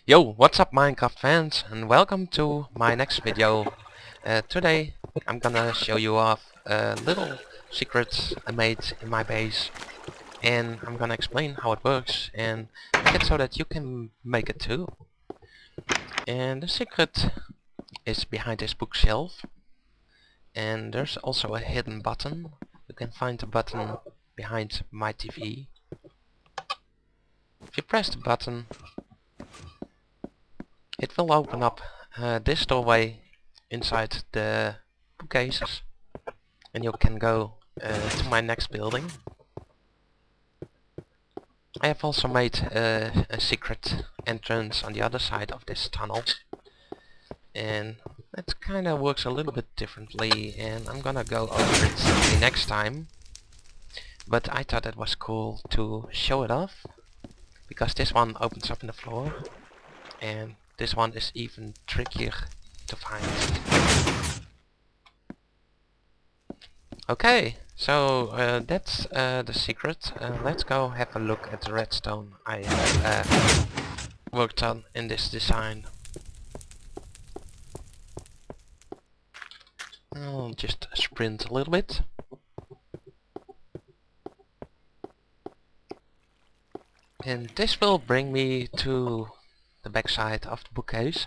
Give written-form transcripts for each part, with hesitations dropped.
Yo, what's up Minecraft fans, and welcome to my next video. Today I'm gonna show you off a little secret I made in my base, and I'm gonna explain how it works and make it so that you can make it too. And the secret is behind this bookshelf, and there's also a hidden button. You can find the button behind my TV. If you press the button, it will open up this doorway inside the bookcases, and you can go to my next building. I have also made a secret entrance on the other side of this tunnel, and it kinda works a little bit differently, and I'm gonna go over it the next time. But I thought it was cool to show it off, because this one opens up in the floor, and this one is even trickier to find. Okay, so that's the secret. Let's go have a look at the redstone I have worked on in this design. I'll just sprint a little bit. And this will bring me to the backside of the bookcase.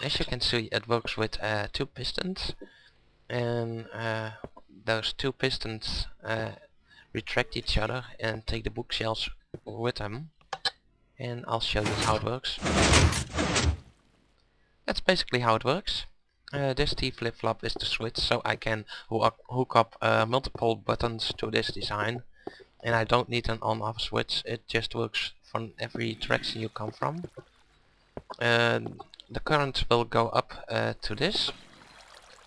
As you can see, it works with 2 pistons, and those 2 pistons retract each other and take the bookshelves with them. And I'll show you how it works. That's basically how it works. This t-flip-flop is the switch, so I can hook up multiple buttons to this design, and I don't need an on-off switch. It just works from every direction you come from. The current will go up to this,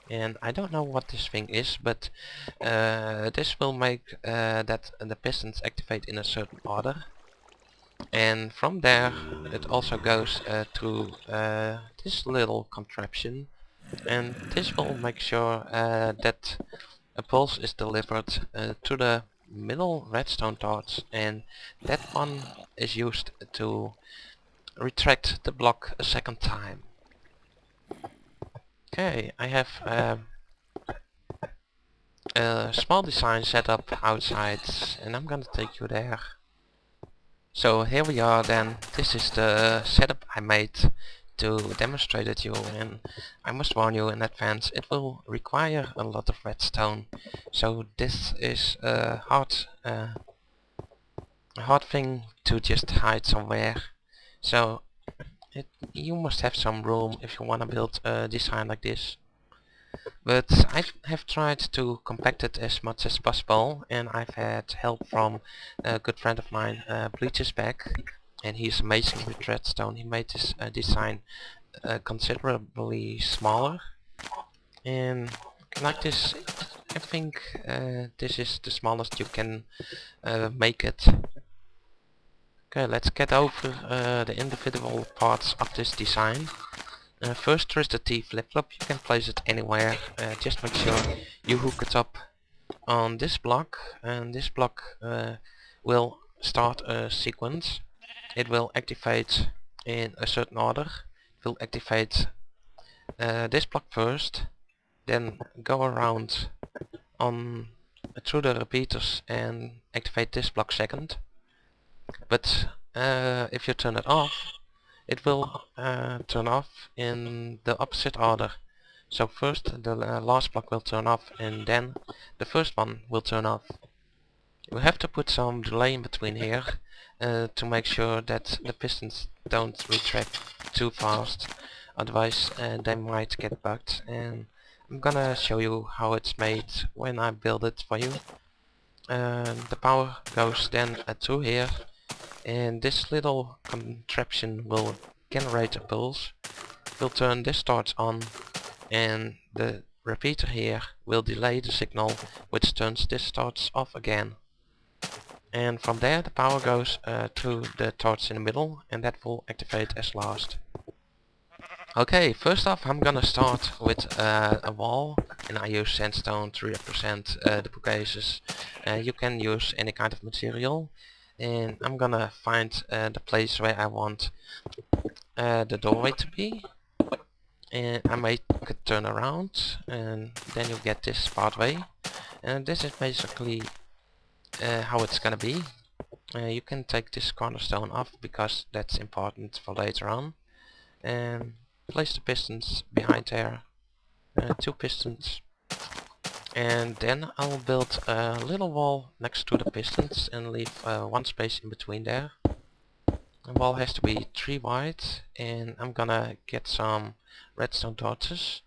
and I don't know what this thing is, but this will make that the pistons activate in a certain order. And from there it also goes to this little contraption, and this will make sure that a pulse is delivered to the middle redstone torch, and that one is used to retract the block a second time. Okay, I have a small design set up outside, and I'm gonna take you there. So here we are then. This is the setup I made to demonstrate it to you, and I must warn you in advance, it will require a lot of redstone. So this is a hard thing to just hide somewhere. So you must have some room if you want to build a design like this. But I have tried to compact it as much as possible, and I've had help from a good friend of mine, Bleach's back, and he's amazing with redstone. He made this design considerably smaller, and like this, I think this is the smallest you can make it. Okay, let's get over the individual parts of this design. First there is the t-flip-flop. You can place it anywhere. Just make sure you hook it up on this block, and this block will start a sequence. It will activate in a certain order. It will activate this block first, then go around on through the repeaters and activate this block second. But if you turn it off, it will turn off in the opposite order. So first the last block will turn off, and then the first one will turn off. You have to put some delay in between here to make sure that the pistons don't retract too fast, otherwise they might get bugged, and I'm gonna show you how it's made when I build it for you. The power goes then through here, and this little contraption will generate a pulse. Will turn this torch on, and the repeater here will delay the signal, which turns this torch off again. And from there the power goes through the torch in the middle, and that will activate as last. Okay, first off I'm gonna start with a wall, and I use sandstone to represent the bookcases. You can use any kind of material, and I'm gonna find the place where I want the doorway to be. And I make it turn around, and then you get this pathway. And this is basically how it's gonna be. You can take this cornerstone off because that's important for later on. And place the pistons behind there. 2 pistons. And then I'll build a little wall next to the pistons and leave 1 space in between there. The wall has to be 3 wide, and I'm gonna get some redstone torches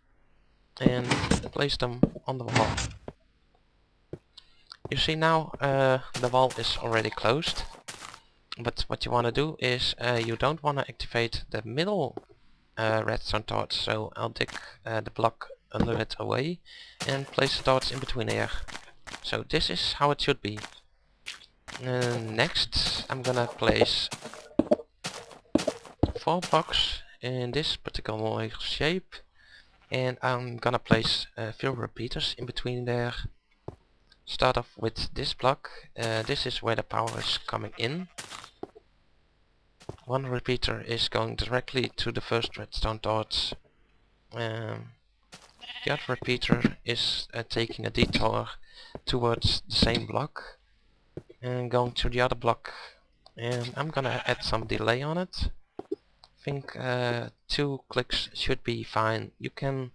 and place them on the wall. You see now the wall is already closed, but what you want to do is you don't want to activate the middle redstone torch, so I'll dig the block a little bit away and place the torch in between here. So this is how it should be. Next I'm gonna place 4 blocks in this particular shape, and I'm gonna place a few repeaters in between there. Start off with this block. This is where the power is coming in. 1 repeater is going directly to the first redstone torch. The other repeater is taking a detour towards the same block and going to the other block. And I'm gonna add some delay on it. I think 2 clicks should be fine. You can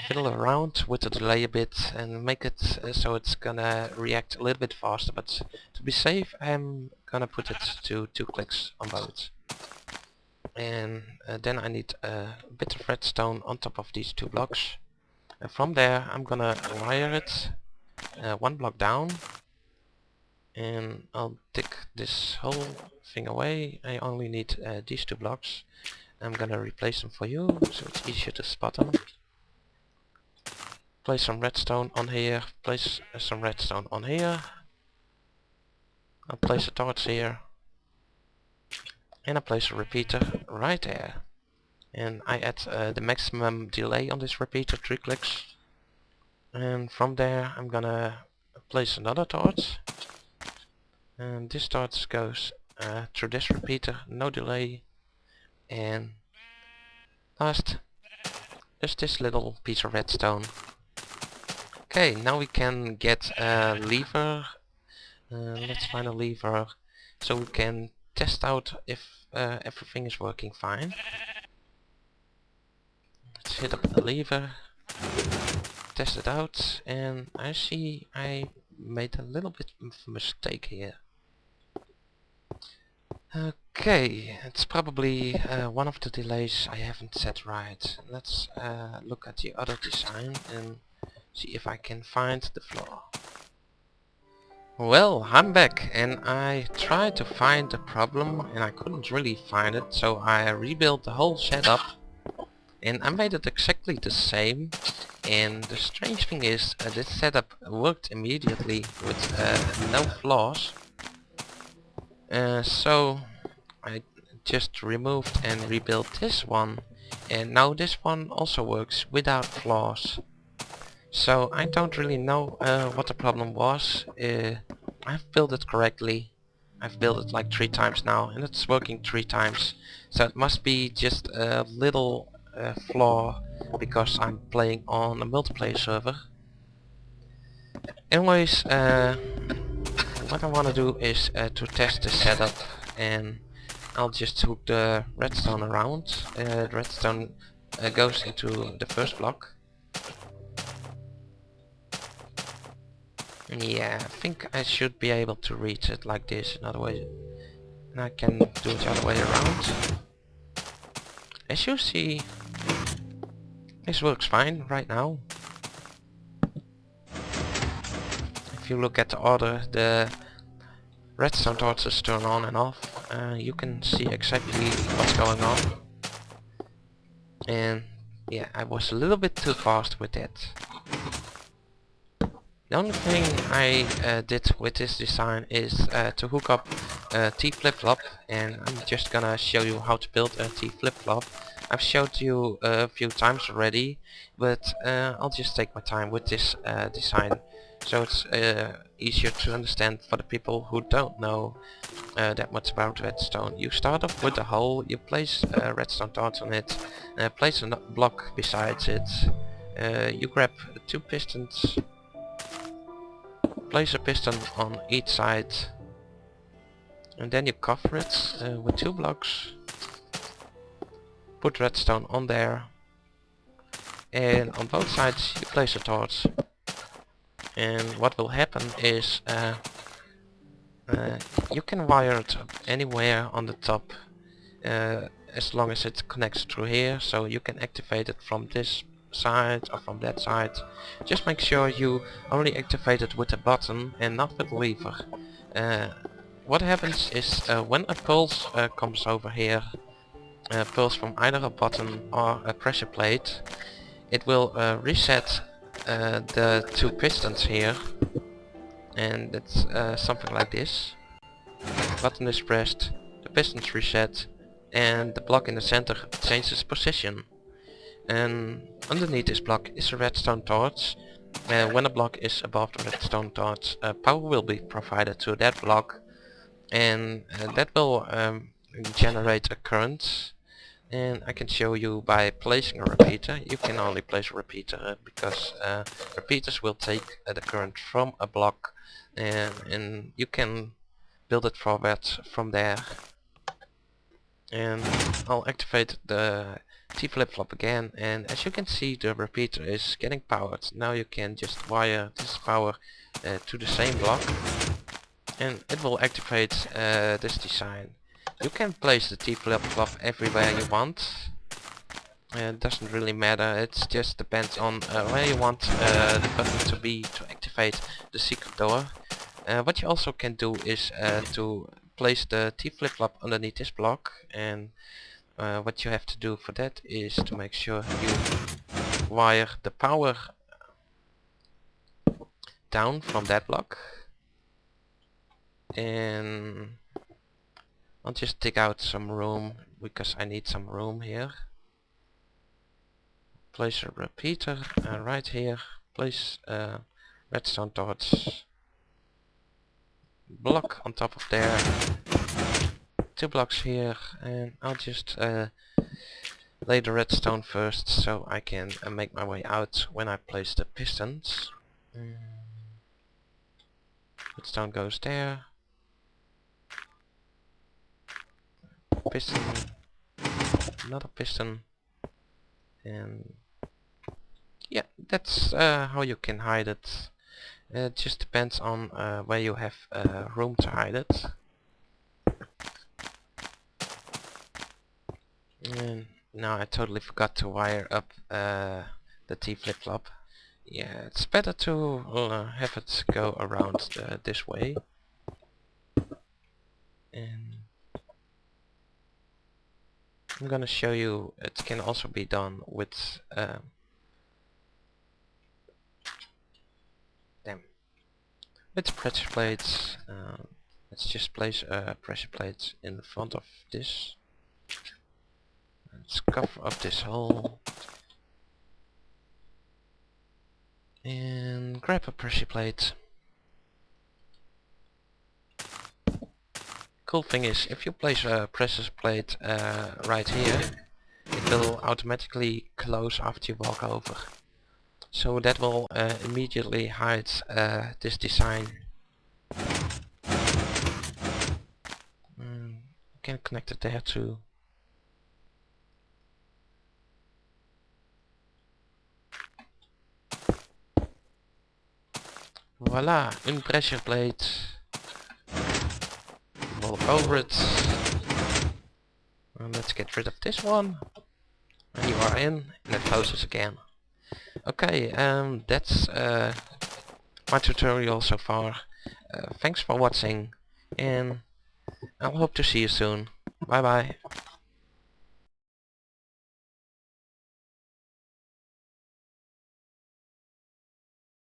fiddle around with the delay a bit and make it so it's gonna react a little bit faster, but to be safe I'm gonna put it to 2 clicks on both. And then I need a bit of redstone on top of these 2 blocks. And from there I'm gonna wire it 1 block down, and I'll dig this whole thing away. I only need these 2 blocks. I'm gonna replace them for you so it's easier to spot them. Place some redstone on here, place some redstone on here. I'll place a torch here. And I place a repeater right there. And I add the maximum delay on this repeater, 3 clicks. And from there I'm gonna place another torch. And this torch goes through this repeater, no delay. And last, just this little piece of redstone. Okay, now we can get a lever. Let's find a lever so we can test out if everything is working fine. Let's hit up the lever, test it out, and I see I made a little bit of a mistake here. Okay, it's probably one of the delays I haven't set right. Let's look at the other design and see if I can find the flaw. Well, I'm back, and I tried to find the problem and I couldn't really find it, so I rebuilt the whole setup and I made it exactly the same. And the strange thing is this setup worked immediately with no flaws. So I just removed and rebuilt this one, and now this one also works without flaws. So I don't really know what the problem was. I've built it correctly. I've built it like 3 times now and it's working 3 times. So it must be just a little flaw because I'm playing on a multiplayer server. Anyways, what I want to do is to test the setup, and I'll just hook the redstone around. The redstone goes into the first block. Yeah, I think I should be able to reach it like this, another way, and I can do it the other way around. As you see, this works fine right now. If you look at the order the redstone torches turn on and off, you can see exactly what's going on. And yeah, I was a little bit too fast with that. The only thing I did with this design is to hook up a t-flip-flop, and I'm just gonna show you how to build a t-flip-flop. I've showed you a few times already, but I'll just take my time with this design. so it's easier to understand for the people who don't know that much about redstone. You start off with a hole, you place redstone darts on it, place a block besides it, you grab 2 pistons, place a piston on each side, and then you cover it with 2 blocks, put redstone on there, and on both sides you place a torch. And what will happen is you can wire it up anywhere on the top as long as it connects through here, so you can activate it from this side or from that side. Just make sure you only activate it with a button and not with a lever. What happens is when a pulse comes over here, a pulse from either a button or a pressure plate, it will reset the 2 pistons here, and it's something like this. The button is pressed, the pistons reset, and the block in the center changes position. And underneath this block is a redstone torch. When a block is above the redstone torch, power will be provided to that block, and that will generate a current. And I can show you by placing a repeater. You can only place a repeater because repeaters will take the current from a block, and you can build it forward from there. And I'll activate the t-flip-flop again, and as you can see, the repeater is getting powered. Now you can just wire this power to the same block, and it will activate this design. You can place the t-flip-flop everywhere you want. It doesn't really matter, it just depends on where you want the button to be to activate the secret door. What you also can do is to place the t-flip-flop underneath this block, and what you have to do for that is to make sure you wire the power down from that block. And I'll just dig out some room because I need some room here. Place a repeater right here, place a redstone torch block on top of there, 2 blocks here, and I'll just lay the redstone first so I can make my way out when I place the pistons. Redstone goes there, piston, another piston, and yeah, that's how you can hide it. It just depends on where you have room to hide it. And now I totally forgot to wire up the t-flip-flop. Yeah, it's better to have it go around this way. And I'm gonna show you it can also be done with with pressure plates. Let's just place a pressure plate in front of this. Let's cover up this hole and grab a pressure plate. Cool thing is, if you place a pressure plate right here, it will automatically close after you walk over. So that will immediately hide this design. You can connect it there too. Voila, une pressure plate. Walk over it. And let's get rid of this one. And you are in, and it closes again. Okay, that's my tutorial so far. Thanks for watching, and I hope to see you soon. Bye bye.